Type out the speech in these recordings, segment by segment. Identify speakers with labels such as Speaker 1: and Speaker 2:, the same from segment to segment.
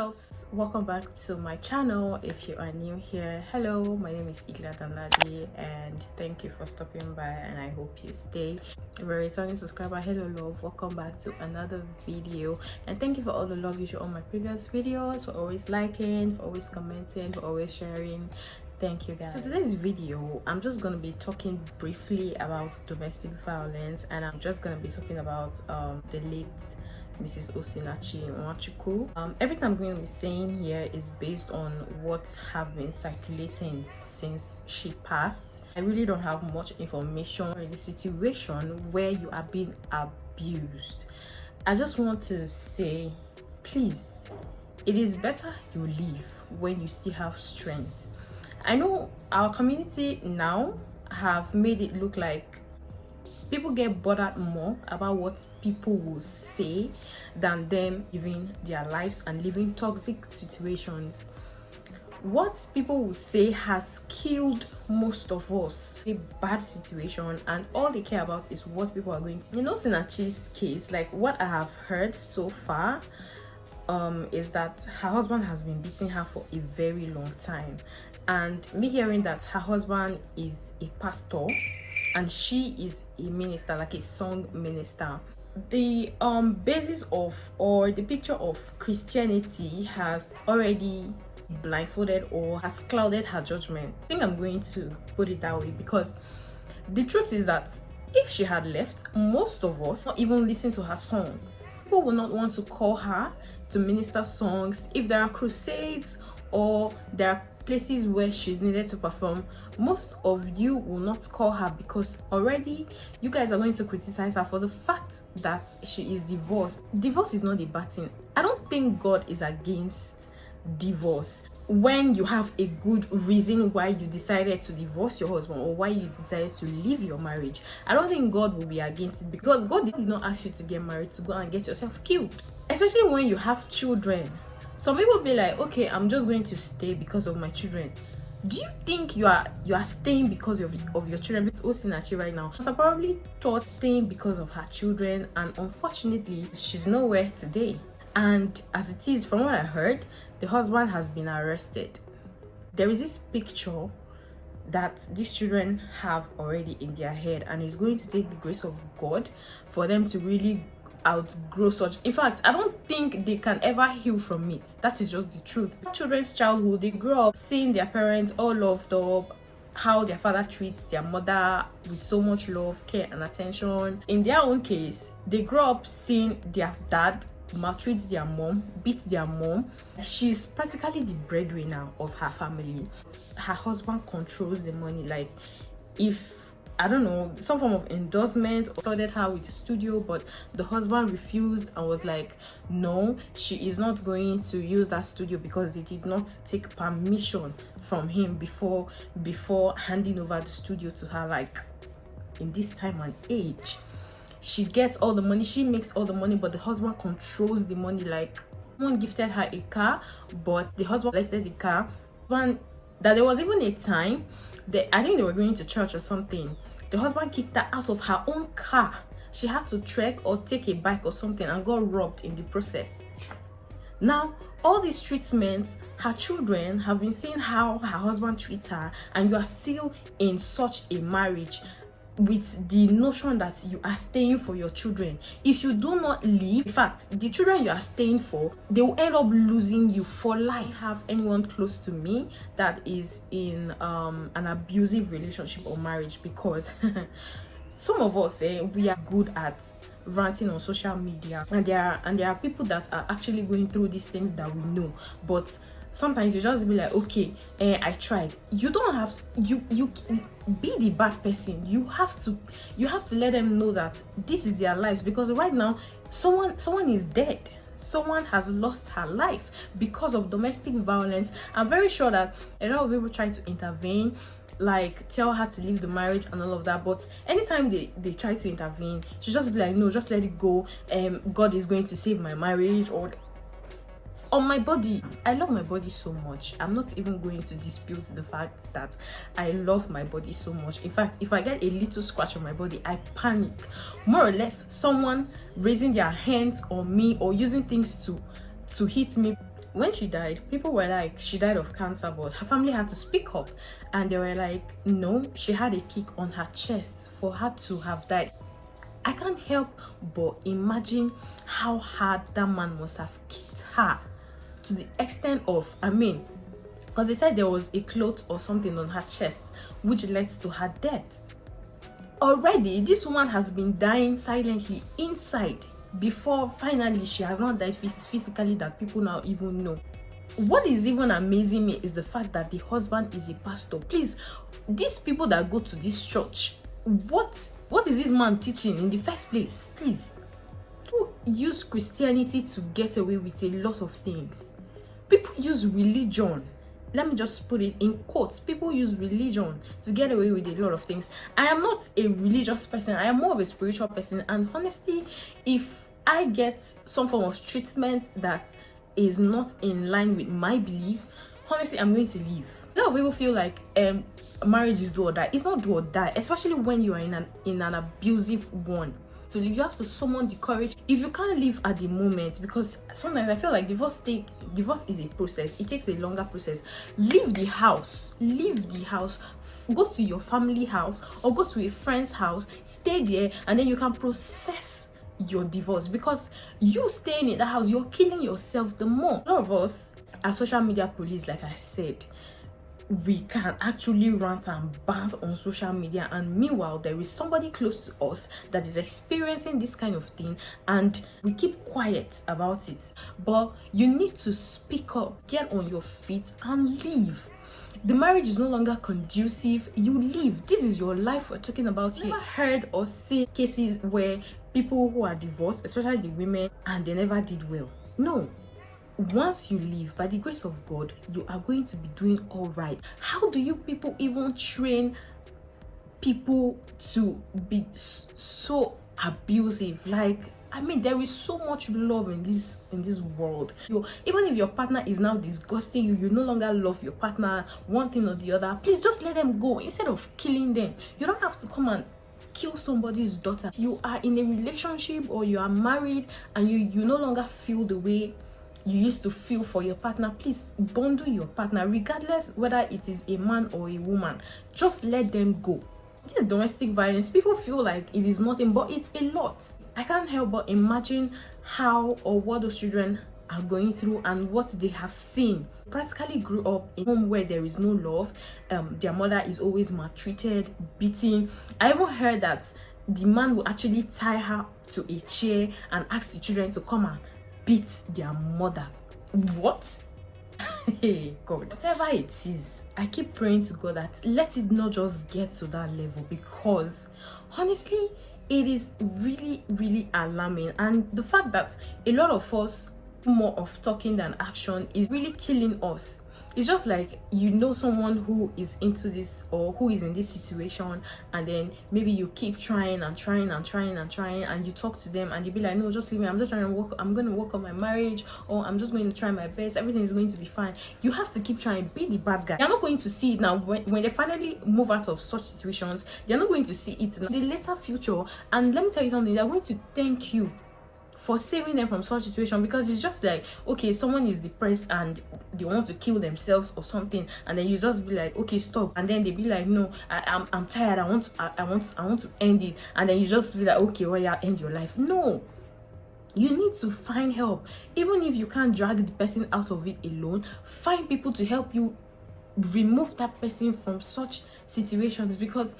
Speaker 1: loves, welcome back to my channel. If you are new here, hello, my name is Eglah Danladi and thank you for stopping by, and I hope you stay. If you're a returning subscriber, hello love, welcome back to another video, and thank you for all the love you show on my previous videos, for always liking, for always commenting, for always sharing. Thank you guys. So today's video, I'm just going to be talking briefly about domestic violence, and I'm just going to be talking about the late Mrs. Osinachi. Everything I'm going to be saying here is based on what have been circulating since she passed. I really don't have much information in the situation where you are being abused. I just want to say, please, it is better you leave when you still have strength. I know our community now have made it look like people get bothered more about what people will say than them living their lives and living toxic situations. What people will say has killed most of us. A bad situation, and all they care about is what people are going to. You know, Osinachi's case, like what I have heard so far, is that her husband has been beating her for a very long time, and me hearing that her husband is a pastor and she is a minister, like a song minister, the basis of, or the picture of Christianity has already blindfolded or has clouded her judgment. I think I'm going to put it that way, because the truth is that if she had left, most of us not even listen to her songs. People will not want to call her to minister songs. If there are crusades or there are places where she's needed to perform, most of you will not call her, because already you guys are going to criticize her for the fact that she is divorced. Divorce is not a bad thing. I don't think God is against divorce. When you have a good reason why you decided to divorce your husband or why you decided to leave your marriage, I don't think God will be against it, because God did not ask you to get married to go and get yourself killed. Especially when you have children. Some people be like, okay, I'm just going to stay because of my children. Do you think you are staying because of your children? It's Osinachi right now. She probably thought staying because of her children, and unfortunately she's nowhere today. And as it is, from what I heard, the husband has been arrested. There is this picture that these children have already in their head, and it's going to take the grace of God for them to really outgrow such. In fact, I don't think they can ever heal from it. That is just the truth. Children's childhood, they grow up seeing their parents all loved up, how their father treats their mother with so much love, care and attention. In their own case, they grow up seeing their dad maltreat their mom, beat their mom. She's practically the breadwinner of her family. Her husband controls the money. Like, if I don't know, some form of endorsement, or flooded her with a studio, but the husband refused and was like, no, she is not going to use that studio because they did not take permission from him before handing over the studio to her. Like, in this time and age, she gets all the money, she makes all the money, but the husband controls the money. Like, someone gifted her a car, but the husband selected the car. That there was even a time that I think they were going to church or something. The husband kicked her out of her own car. She had to trek or take a bike or something and got robbed in the process. Now, all these treatments, her children have been seeing how her husband treats her, and you are still in such a marriage with the notion that you are staying for your children. If you do not leave, in fact, the children you are staying for, they will end up losing you for life. Have anyone close to me that is in an abusive relationship or marriage? Because some of us, we are good at ranting on social media, and there are people that are actually going through these things that we know, but sometimes you just be like, okay, I tried. You don't have you be the bad person. You have to let them know that this is their lives, because right now someone is dead. Someone has lost her life because of domestic violence. I'm very sure that a lot of people try to intervene, like tell her to leave the marriage and all of that, but anytime they try to intervene, she just be like, no, just let it go. God is going to save my marriage. Or on my body, I love my body so much. I'm not even going to dispute the fact that I love my body so much. In fact, if I get a little scratch on my body, I panic. More or less, someone raising their hands on me or using things to hit me, when she died, people were like, she died of cancer, but her family had to speak up, and they were like, no, she had a kick on her chest for her to have died. I can't help but imagine how hard that man must have kicked her, to the extent of, because they said there was a cloth or something on her chest which led to her death. Already this woman has been dying silently inside before finally she has not died physically, that people now even know. What is even amazing me is the fact that the husband is a pastor. Please, these people that go to this church, what is this man teaching in the first place? Please, people use Christianity to get away with a lot of things. People use religion, let me just put it in quotes, people use religion to get away with a lot of things. I am not a religious person, I am more of a spiritual person, and honestly, if I get some form of treatment that is not in line with my belief, honestly, I'm going to leave. A lot of people feel like marriage is do or die. It's not do or die, especially when you are in an abusive one. So you have to summon the courage. If you can't leave at the moment, because sometimes I feel like divorce is a process, it takes a longer process. Leave the house, go to your family house or go to a friend's house, stay there, and then you can process your divorce, because you staying in the house, you're killing yourself the more. A lot of us are social media police. Like I said, we can actually rant and bant on social media, and meanwhile there is somebody close to us that is experiencing this kind of thing, and we keep quiet about it. But you need to speak up, get on your feet and leave. The marriage is no longer conducive, you leave. This is your life we're talking about here. Never heard or seen cases where people who are divorced, especially the women, and they never did well. No. Once you leave, by the grace of God, you are going to be doing all right. How do you people even train people to be so abusive? Like, there is so much love in this world. Even if your partner is now disgusting you, you no longer love your partner, one thing or the other, please just let them go instead of killing them. You don't have to come and kill somebody's daughter. You are in a relationship or you are married and you no longer feel the way you used to feel for your partner. Please bundle your partner, regardless whether it is a man or a woman. Just let them go. This domestic violence, people feel like it is nothing, but it's a lot. I can't help but imagine how or what those children are going through and what they have seen. Practically grew up in a home where there is no love. Their mother is always maltreated, beaten. I even heard that the man will actually tie her to a chair and ask the children to come and beat their mother. What? Hey God, whatever it is, I keep praying to God that let it not just get to that level, because honestly it is really, really alarming. And the fact that a lot of us more of talking than action is really killing us. It's just like, someone who is into this or who is in this situation, and then maybe you keep trying and you talk to them and you be like, no, just leave me, I'm just trying to work, I'm going to work on my marriage, or I'm just going to try my best, everything is going to be fine. You have to keep trying, be the bad guy. You're not going to see it now. When they finally move out of such situations, they're not going to see it in the later future, and let me tell you something, they're going to thank you for saving them from such situation, because it's just like, okay, someone is depressed and they want to kill themselves or something, and then you just be like, okay, stop, and then they be like, no, I'm tired, I want to end it, and then you just be like, okay, well, yeah, end your life. No, you need to find help. Even if you can't drag the person out of it alone, find people to help you remove that person from such situations, because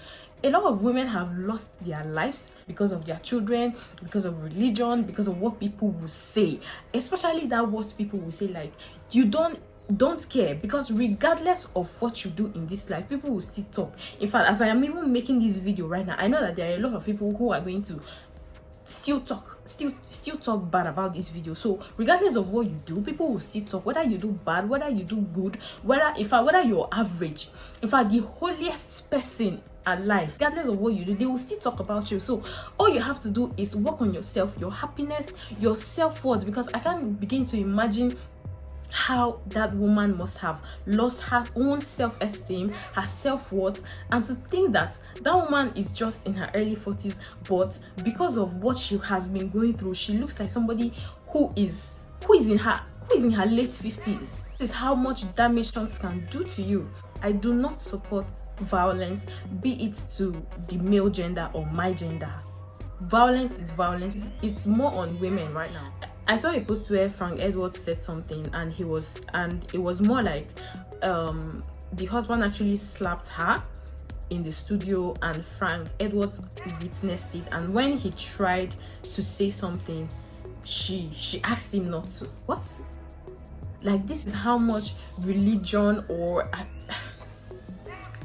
Speaker 1: a lot of women have lost their lives because of their children, because of religion, because of what people will say, especially that what people will say, like, you don't care, because regardless of what you do in this life, people will still talk. In fact, as I am even making this video right now, I know that there are a lot of people who are going to still talk bad about this video. So regardless of what you do, people will still talk, whether you do bad, whether you do good, whether you're average. In fact, the holiest person alive, regardless of what you do, they will still talk about you. So all you have to do is work on yourself, your happiness, your self-worth, because I can't begin to imagine how that woman must have lost her own self-esteem, her self-worth, and to think that that woman is just in her early 40s, but because of what she has been going through, she looks like somebody who is in her who is in her late 50s. This is how much damage songs can do to you. I do not support violence, be it to the male gender or my gender. Violence is violence. It's more on women right now. I saw a post where Frank Edwards said something, and it was more like the husband actually slapped her in the studio, and Frank Edwards witnessed it, and when he tried to say something, she asked him not to. What? Like, this is how much religion, or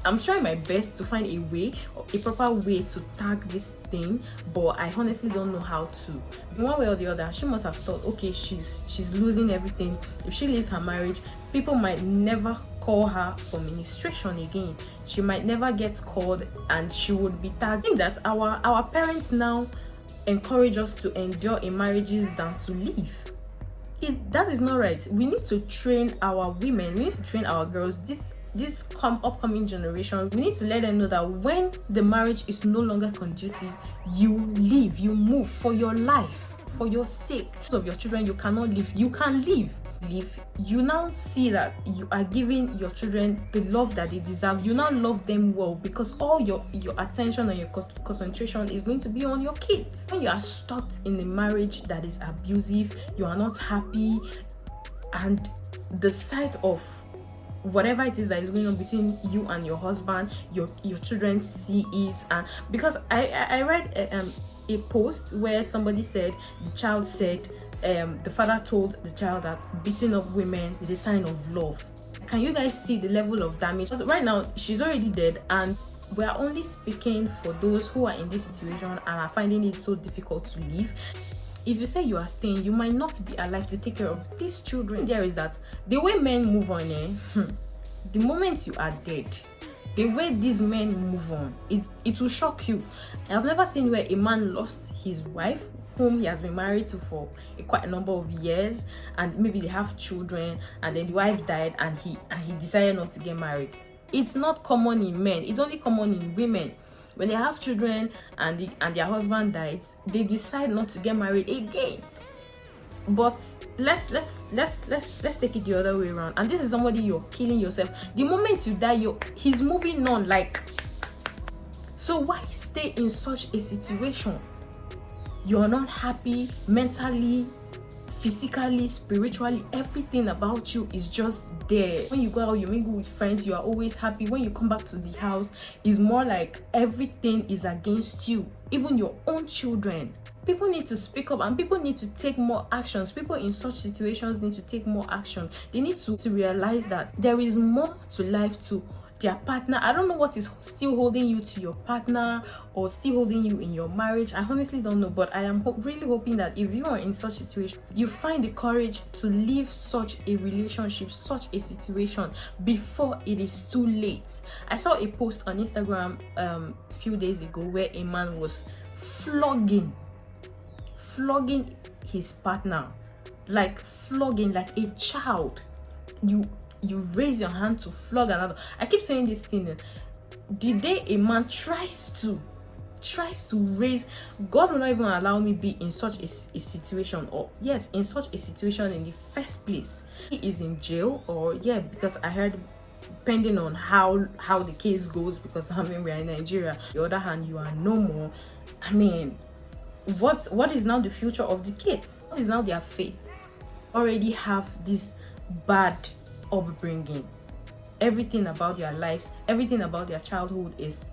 Speaker 1: I'm trying my best to find a way, a proper way to tag this thing, but I honestly don't know how to. In one way or the other, she must have thought, okay, she's losing everything. If she leaves her marriage, people might never call her for ministration again. She might never get called, and she would be tagged. I think that our parents now encourage us to endure in marriages than to leave. That is not right. We need to train our women, we need to train our girls, this upcoming generation. We need to let them know that when the marriage is no longer conducive, you leave, you move for your life, for your sake. Because of your children, you cannot leave. You can leave. You now see that you are giving your children the love that they deserve. You now love them well, because all your attention and your concentration is going to be on your kids. When you are stuck in a marriage that is abusive, you are not happy, and the sight of whatever it is that is going on between you and your husband, your children see it. And because I read a post where somebody said, the child said, the father told the child that beating up women is a sign of love. Can you guys see the level of damage? Because right now she's already dead, and we are only speaking for those who are in this situation and are finding it so difficult to leave. If you say you are staying, you might not be alive to take care of these children. There is that the way men move on, the moment you are dead, the way these men move on, it will shock you. I've never seen where a man lost his wife, whom he has been married to for quite a number of years, and maybe they have children, and then the wife died, and he decided not to get married. It's not common in men, it's only common in women. When they have children and their husband dies, they decide not to get married again. But let's take it the other way around. And this is somebody you're killing yourself. The moment you die, he's moving on. Like, so why stay in such a situation? You're not happy mentally, physically, spiritually. Everything about you is just there. When you go out, you mingle with friends, you are always happy. When you come back to the house, it's more like everything is against you, even your own children. People need to speak up, and people need to take more actions. People in such situations need to take more action. They need to realize that there is more to life to their partner. I don't know what is still holding you to your partner or still holding you in your marriage. I honestly don't know, but I am really hoping that if you are in such a situation, you find the courage to leave such a relationship, such a situation, before it is too late. I saw a post on Instagram a few days ago where a man was flogging his partner, like flogging, like a child. You raise your hand to flog another. I keep saying this thing. The day a man tries to raise, God will not even allow me be in such a situation, or yes, in such a situation in the first place. He is in jail, or because I heard, depending on how the case goes, because we are in Nigeria. On the other hand, you are no more. What is now the future of the kids? What is now their fate? Already have this bad upbringing. Everything about their lives, everything about their childhood is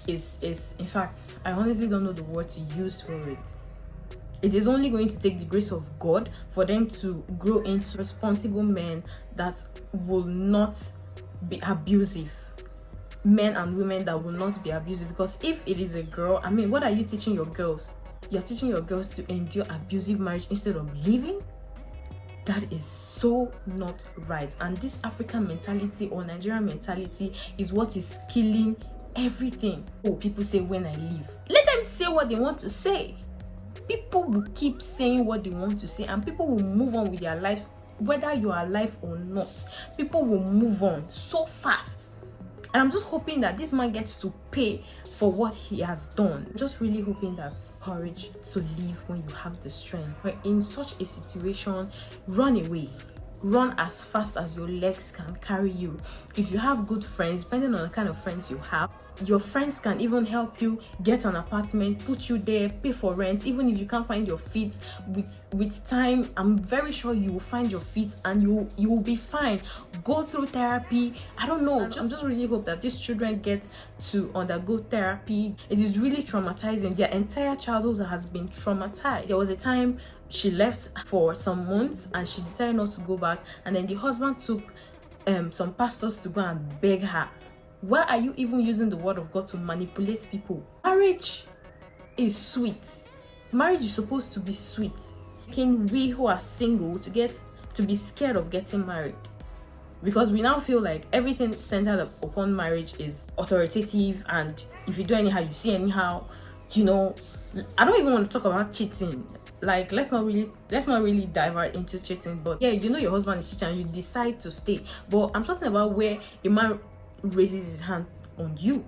Speaker 1: in fact, I honestly don't know the word to use for it. It is only going to take the grace of God for them to grow into responsible men that will not be abusive. Men and women that will not be abusive. Because if it is a girl, what are you teaching your girls? You're teaching your girls to endure abusive marriage instead of leaving? That is so not right. And this African mentality or Nigerian mentality is what is killing everything. Oh, people say when I leave. Let them say what they want to say. People will keep saying what they want to say, and people will move on with their lives, whether you are alive or not. People will move on so fast. And I'm just hoping that this man gets to pay for what he has done. I'm just really hoping that courage to leave when you have the strength. But in such a situation, run away. run as fast as your legs can carry you. If you have good friends, depending on the kind of friends you have, your friends can even help you get an apartment, put you there, pay for rent. Even if you can't find your feet, with time, I'm very sure you will find your feet and you will be fine. Go through therapy. I don't know, I'm just really hope that these children get to undergo therapy. It is really traumatizing. Their entire childhood has been traumatized. There was a time she left for some months and she decided not to go back, and then the husband took some pastors to go and beg her. Why are you even using the word of God to manipulate people? Marriage is sweet. Marriage is supposed to be sweet. Can we who are single to be scared of getting married? Because we now feel like everything centered upon marriage is authoritative, and if you do anyhow, you see anyhow. You know, I don't even want to talk about cheating. Like, let's not really dive right into cheating. But yeah, you know your husband is cheating and you decide to stay. But I'm talking about where a man raises his hand on you.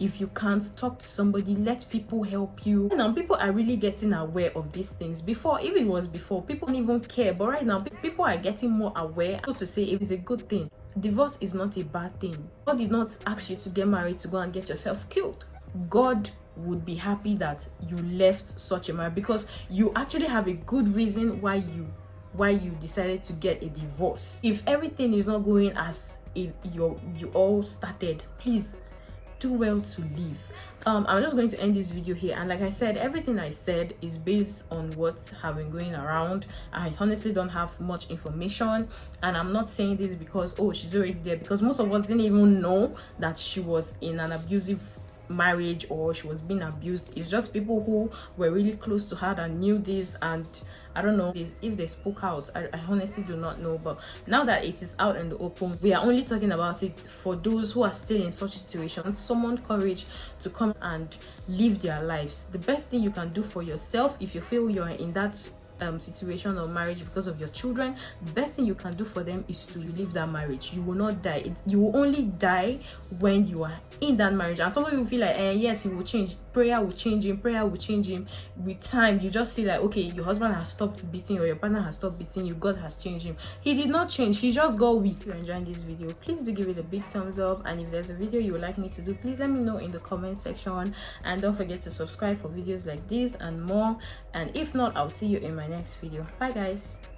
Speaker 1: If you can't talk to somebody, let people help you. Now people are really getting aware of these things. Before, if it was before, people didn't even care, but right now people are getting more aware. So to say, if it's a good thing, divorce is not a bad thing. God did not ask you to get married to go and get yourself killed. God would be happy that you left such a marriage because you actually have a good reason why you decided to get a divorce. If everything is not going as you all started, please do well to leave. I'm just going to end this video here, and like I said, everything I said is based on what have been going around. I honestly don't have much information, and I'm not saying this because she's already there, because most of us didn't even know that she was in an abusive marriage or she was being abused. It's just people who were really close to her that knew this, and I don't know if they spoke out. I honestly do not know, but now that it is out in the open, we are only talking about it for those who are still in such situations. Summon courage to come and live their lives. The best thing you can do for yourself, if you feel you are in that situation or marriage because of your children, the best thing you can do for them is to leave that marriage. You will not die. You will only die when you are in that marriage. And some people will feel like yes, he will change, prayer will change him with time. You just see like, okay, your husband has stopped beating you, or your partner has stopped beating you, God has changed him. He did not change, he just got weak. If you're enjoying this video, please do give it a big thumbs up, and if there's a video you would like me to do, please let me know in the comment section, and don't forget to subscribe for videos like this and more. And if not, I'll see you in my next video. Bye guys.